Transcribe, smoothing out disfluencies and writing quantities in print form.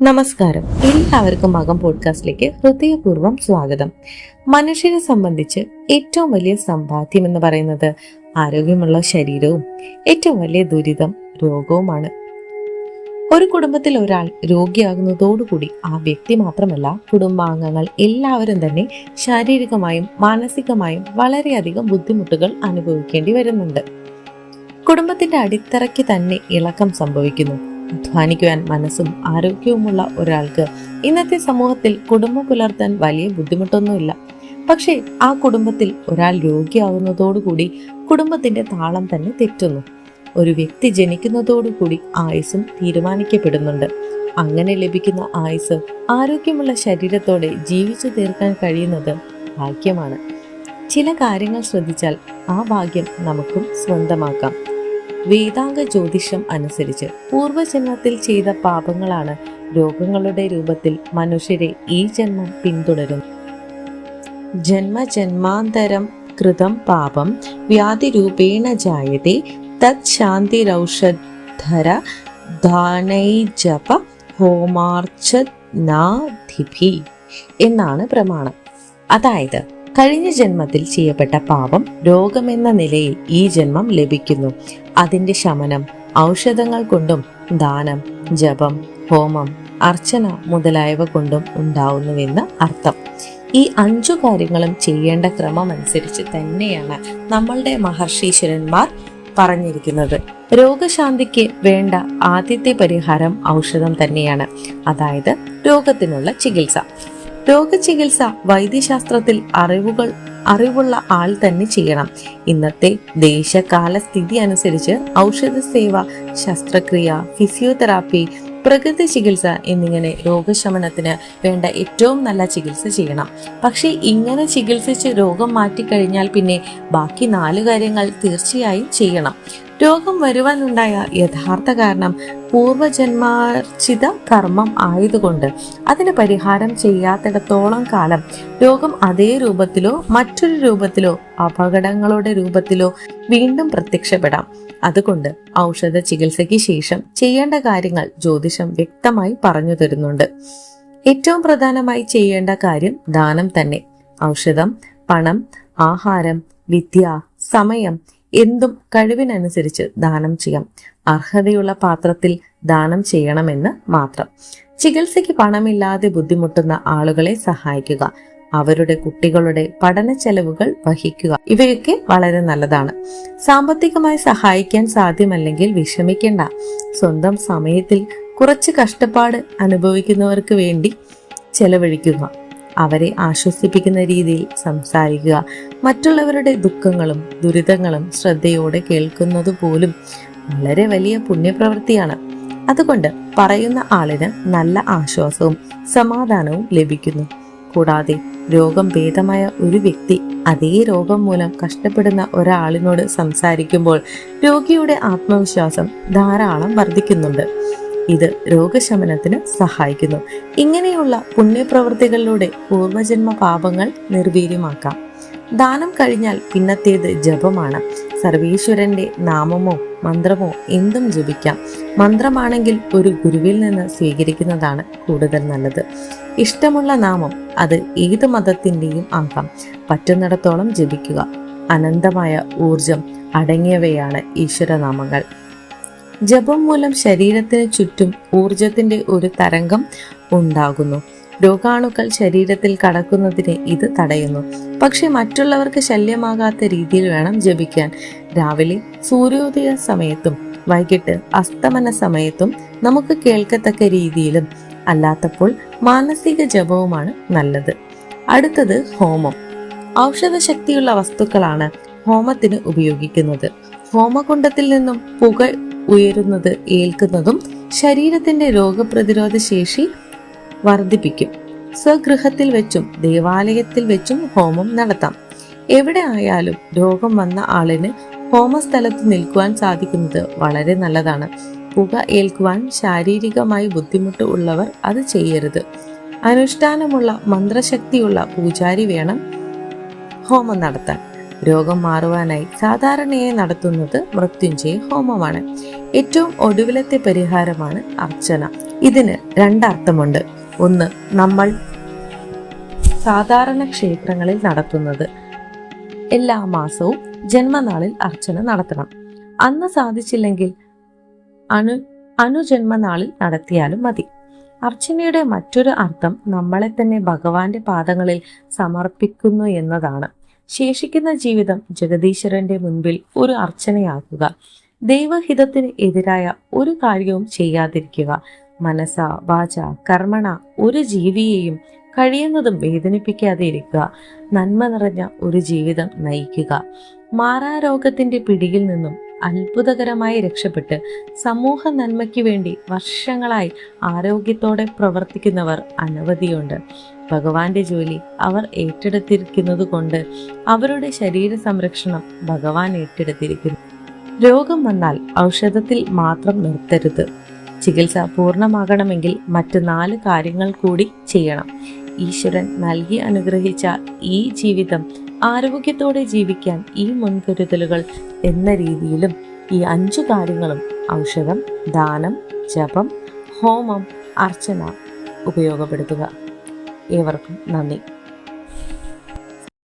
നമസ്കാരം, എല്ലാവർക്കും മകം പോഡ്കാസ്റ്റിലേക്ക് ഹൃദയപൂർവ്വം സ്വാഗതം. മനുഷ്യരെ സംബന്ധിച്ച് ഏറ്റവും വലിയ സമ്പാദ്യം എന്ന് പറയുന്നത് ആരോഗ്യമുള്ള ശരീരവും ഏറ്റവും വലിയ ദുരിതം രോഗവുമാണ്. ഒരു കുടുംബത്തിൽ ഒരാൾ രോഗിയാകുന്നതോടുകൂടി ആ വ്യക്തി മാത്രമല്ല, കുടുംബാംഗങ്ങൾ എല്ലാവരും തന്നെ ശാരീരികമായും മാനസികമായും വളരെയധികം ബുദ്ധിമുട്ടുകൾ അനുഭവിക്കേണ്ടി വരുന്നുണ്ട്. കുടുംബത്തിന്റെ അടിത്തറയ്ക്ക് തന്നെ ഇളക്കം സംഭവിക്കുന്നു. അധ്വാനിക്കുവാൻ മനസ്സും ആരോഗ്യവുമുള്ള ഒരാൾക്ക് ഇന്നത്തെ സമൂഹത്തിൽ കുടുംബം പുലർത്താൻ വലിയ ബുദ്ധിമുട്ടൊന്നുമില്ല. പക്ഷേ ആ കുടുംബത്തിൽ ഒരാൾ രോഗിയാകുന്നതോടുകൂടി കുടുംബത്തിന്റെ താളം തന്നെ തെറ്റുന്നു. ഒരു വ്യക്തി ജനിക്കുന്നതോടുകൂടി ആയുസ്സും തീരുമാനിക്കപ്പെടുന്നുണ്ട്. അങ്ങനെ ലഭിക്കുന്ന ആയുസ് ആരോഗ്യമുള്ള ശരീരത്തോടെ ജീവിച്ചു തീർക്കാൻ കഴിയുന്നത് ഭാഗ്യമാണ്. ചില കാര്യങ്ങൾ ശ്രദ്ധിച്ചാൽ ആ ഭാഗ്യം നമുക്കും സ്വന്തമാക്കാം. വേദാംഗ ജ്യോതിഷം അനുസരിച്ച് പൂർവ്വജന്മത്തിൽ ചെയ്ത പാപങ്ങളാണ് രോഗങ്ങളുടെ രൂപത്തിൽ മനുഷ്യരെ ഈ ജന്മം പിന്തുടരുന്നു. ജന്മജന്മാന്തരം കൃതം പാപം വ്യാധിരൂപേണ ജായതേ തത് ശാന്തിരൗഷധര ധാനൈജപ ഹോമാർച്ചനാധിപി എന്നാണ് പ്രമാണം. അതായത് കഴിഞ്ഞ ജന്മത്തിൽ ചെയ്യപ്പെട്ട പാപം രോഗമെന്ന നിലയിൽ ഈ ജന്മം ലഭിക്കുന്നു. അതിന്റെ ശമനം ഔഷധങ്ങൾ കൊണ്ടും ദാനം, ജപം, ഹോമം, അർച്ചന മുതലായവ കൊണ്ടും ഉണ്ടാവുന്നുവെന്ന് അർത്ഥം. ഈ 5 കാര്യങ്ങളും ചെയ്യേണ്ട ക്രമമനുസരിച്ച് തന്നെയാണ് നമ്മളുടെ മഹർഷീശ്വരന്മാർ പറഞ്ഞിരിക്കുന്നത്. രോഗശാന്തിക്ക് വേണ്ട ആദ്യത്തെ പരിഹാരം ഔഷധം തന്നെയാണ്, അതായത് രോഗത്തിനുള്ള ചികിത്സ. രോഗചികിത്സ വൈദ്യശാസ്ത്രത്തിൽ അറിവുള്ള ആൾ തന്നെ ചെയ്യണം. ഇന്നത്തെ ദേശകാല സ്ഥിതി അനുസരിച്ച് ഔഷധ സേവ, ശസ്ത്രക്രിയ, ഫിസിയോതെറാപ്പി, പ്രകൃതി ചികിത്സ എന്നിങ്ങനെ രോഗശമനത്തിന് വേണ്ട ഏറ്റവും നല്ല ചികിത്സ ചെയ്യണം. പക്ഷേ ഇങ്ങനെ ചികിത്സിച്ച് രോഗം മാറ്റിക്കഴിഞ്ഞാൽ പിന്നെ ബാക്കി 4 കാര്യങ്ങൾ തീർച്ചയായും ചെയ്യണം. രോഗം വരുവാനുണ്ടായ യഥാർത്ഥ കാരണം പൂർവജന്മാർജിത കർമ്മം ആയതുകൊണ്ട് അതിന് പരിഹാരം ചെയ്യാത്തിടത്തോളം കാലം രോഗം അതേ രൂപത്തിലോ മറ്റൊരു രൂപത്തിലോ അപകടങ്ങളുടെ രൂപത്തിലോ വീണ്ടും പ്രത്യക്ഷപ്പെടാം. അതുകൊണ്ട് ഔഷധ ചികിത്സയ്ക്ക് ശേഷം ചെയ്യേണ്ട കാര്യങ്ങൾ ജ്യോതിഷം വ്യക്തമായി പറഞ്ഞു തരുന്നുണ്ട്. ഏറ്റവും പ്രധാനമായി ചെയ്യേണ്ട കാര്യം ദാനം തന്നെ. ഔഷധം, പണം, ആഹാരം, വിദ്യ, സമയം എന്തും കഴിവിനനുസരിച്ച് ദാനം ചെയ്യാം. അർഹതയുള്ള പാത്രത്തിൽ ദാനം ചെയ്യണമെന്ന് മാത്രം. ചികിത്സയ്ക്ക് പണമില്ലാതെ ബുദ്ധിമുട്ടുന്ന ആളുകളെ സഹായിക്കുക. അവരുടെ കുട്ടികളുടെ പഠന ചെലവുകൾ വഹിക്കുക. ഇവയൊക്കെ വളരെ നല്ലതാണ്. സാമ്പത്തികമായി സഹായിക്കാൻ സാധ്യമല്ലെങ്കിൽ വിഷമിക്കേണ്ട. സ്വന്തം സമയത്തിൽ കുറച്ച് കഷ്ടപ്പാട് അനുഭവിക്കുന്നവർക്ക് വേണ്ടി ചെലവഴിക്കുക. അവരെ ആശ്വസിപ്പിക്കുന്ന രീതിയിൽ സംസാരിക്കുക. മറ്റുള്ളവരുടെ ദുഃഖങ്ങളും ദുരിതങ്ങളും ശ്രദ്ധയോടെ കേൾക്കുന്നത് പോലും വളരെ വലിയ പുണ്യപ്രവൃത്തിയാണ്. അതുകൊണ്ട് പറയുന്ന ആളിന് നല്ല ആശ്വാസവും സമാധാനവും ലഭിക്കുന്നു. കൂടാതെ രോഗം ഭേദമായ ഒരു വ്യക്തി അതേ രോഗം മൂലം കഷ്ടപ്പെടുന്ന ഒരാളിനോട് സംസാരിക്കുമ്പോൾ രോഗിയുടെ ആത്മവിശ്വാസം ധാരാളം വർദ്ധിക്കുന്നുണ്ട്. ഇത് രോഗശമനത്തിന് സഹായിക്കുന്നു. ഇങ്ങനെയുള്ള പുണ്യപ്രവൃത്തികളിലൂടെ പൂർവജന്മ പാപങ്ങൾ നിർവീര്യമാക്കാം. ദാനം കഴിഞ്ഞാൽ പിന്നത്തേത് ജപമാണ്. സർവീശ്വരന്റെ നാമമോ മന്ത്രമോ എന്തും ജപിക്കാം. മന്ത്രമാണെങ്കിൽ ഒരു ഗുരുവിൽ നിന്ന് സ്വീകരിക്കുന്നതാണ് കൂടുതൽ നല്ലത്. ഇഷ്ടമുള്ള നാമം, അത് ഏത് മതത്തിന്റെയും ആകാം, പറ്റുന്നിടത്തോളം ജപിക്കുക. അനന്തമായ ഊർജം അടങ്ങിയവയാണ് ഈശ്വരനാമങ്ങൾ. ജപം മൂലം ശരീരത്തിന് ചുറ്റും ഊർജത്തിന്റെ ഒരു തരംഗം ഉണ്ടാകുന്നു. രോഗാണുക്കൾ ശരീരത്തിൽ കടക്കുന്നതിനെ ഇത് തടയുന്നു. പക്ഷെ മറ്റുള്ളവർക്ക് ശല്യമാകാത്ത രീതിയിൽ വേണം ജപിക്കാൻ. രാവിലെ സൂര്യോദയ സമയത്തും വൈകിട്ട് അസ്തമന സമയത്തും നമുക്ക് കേൾക്കത്തക്ക രീതിയിലും, അല്ലാത്തപ്പോൾ മാനസിക ജപവുമാണ് നല്ലത്. അടുത്തത് ഹോമം. ഔഷധശക്തിയുള്ള വസ്തുക്കളാണ് ഹോമത്തിന് ഉപയോഗിക്കുന്നത്. ഹോമകുണ്ഡത്തിൽ നിന്നും പുക ഉയരുന്നത് ഏൽക്കുന്നതും ശരീരത്തിന്റെ രോഗപ്രതിരോധ ശേഷി വർദ്ധിപ്പിക്കും. സ്വഗൃഹത്തിൽ വെച്ചും ദേവാലയത്തിൽ വെച്ചും ഹോമം നടത്താം. എവിടെ ആയാലും രോഗം വന്ന ആളിന് ഹോമസ്ഥലത്ത് നിൽക്കുവാൻ സാധിക്കുന്നത് വളരെ നല്ലതാണ്. പുക ഏൽക്കുവാൻ ശാരീരികമായി ബുദ്ധിമുട്ട് ഉള്ളവർ അത് ചെയ്യരുത്. അനുഷ്ഠാനമുള്ള മന്ത്രശക്തിയുള്ള പൂജാരി വേണം ഹോമം നടത്താൻ. രോഗം മാറുവാനായി സാധാരണയായി നടത്തുന്നത് മൃത്യുഞ്ജയ ഹോമമാണ്. ഏറ്റവും ഒടുവിലത്തെ പരിഹാരമാണ് അർച്ചന. ഇതിന് രണ്ടർത്ഥമുണ്ട്. ഒന്ന്, നമ്മൾ സാധാരണ ക്ഷേത്രങ്ങളിൽ നടത്തുന്നത്. എല്ലാ മാസവും ജന്മനാളിൽ അർച്ചന നടത്തണം. അന്ന് സാധിച്ചില്ലെങ്കിൽ അനുജന്മനാളിൽ നടത്തിയാലും മതി. അർച്ചനയുടെ മറ്റൊരു അർത്ഥം നമ്മളെ തന്നെ ഭഗവാന്റെ പാദങ്ങളിൽ സമർപ്പിക്കുന്നു എന്നതാണ്. ശേഷിക്കുന്ന ജീവിതം ജഗദീശ്വരന്റെ മുൻപിൽ ഒരു അർച്ചനയാക്കുക. ദൈവഹിതത്തിന് എതിരായ ഒരു കാര്യവും ചെയ്യാതിരിക്കുക. മനസ്സ വാച കർമ്മണ ഒരു ജീവിയെയും കഴിയുന്നതും വേദനിപ്പിക്കാതെ ഇരിക്കുക. നന്മ നിറഞ്ഞ ഒരു ജീവിതം നയിക്കുക. മാറാരോഗത്തിന്റെ പിടിയിൽ നിന്നും അത്ഭുതകരമായി രക്ഷപ്പെട്ട് സമൂഹ നന്മയ്ക്ക് വേണ്ടി വർഷങ്ങളായി ആരോഗ്യത്തോടെ പ്രവർത്തിക്കുന്നവർ അനവധിയുണ്ട്. ഭഗവാന്റെ ജോലി അവർ ഏറ്റെടുത്തിരിക്കുന്നത് കൊണ്ട് അവരുടെ ശരീര സംരക്ഷണം ഭഗവാൻ ഏറ്റെടുത്തിരിക്കുന്നു. രോഗം വന്നാൽ ഔഷധത്തിൽ മാത്രം നിർത്തരുത്. ചികിത്സ പൂർണ്ണമാകണമെങ്കിൽ മറ്റു 4 കാര്യങ്ങൾ കൂടി ചെയ്യണം. ഈശ്വരൻ നൽകി അനുഗ്രഹിച്ച ഈ ജീവിതം ആരോഗ്യത്തോടെ ജീവിക്കാൻ ഈ മുൻകരുതലുകൾ എന്ന രീതിയിലും ഈ 5 കാര്യങ്ങളും ഔഷധം, ദാനം, ജപം, ഹോമം, അർച്ചന ഉപയോഗപ്പെടുത്തുക. ഏവർക്കും നന്ദി.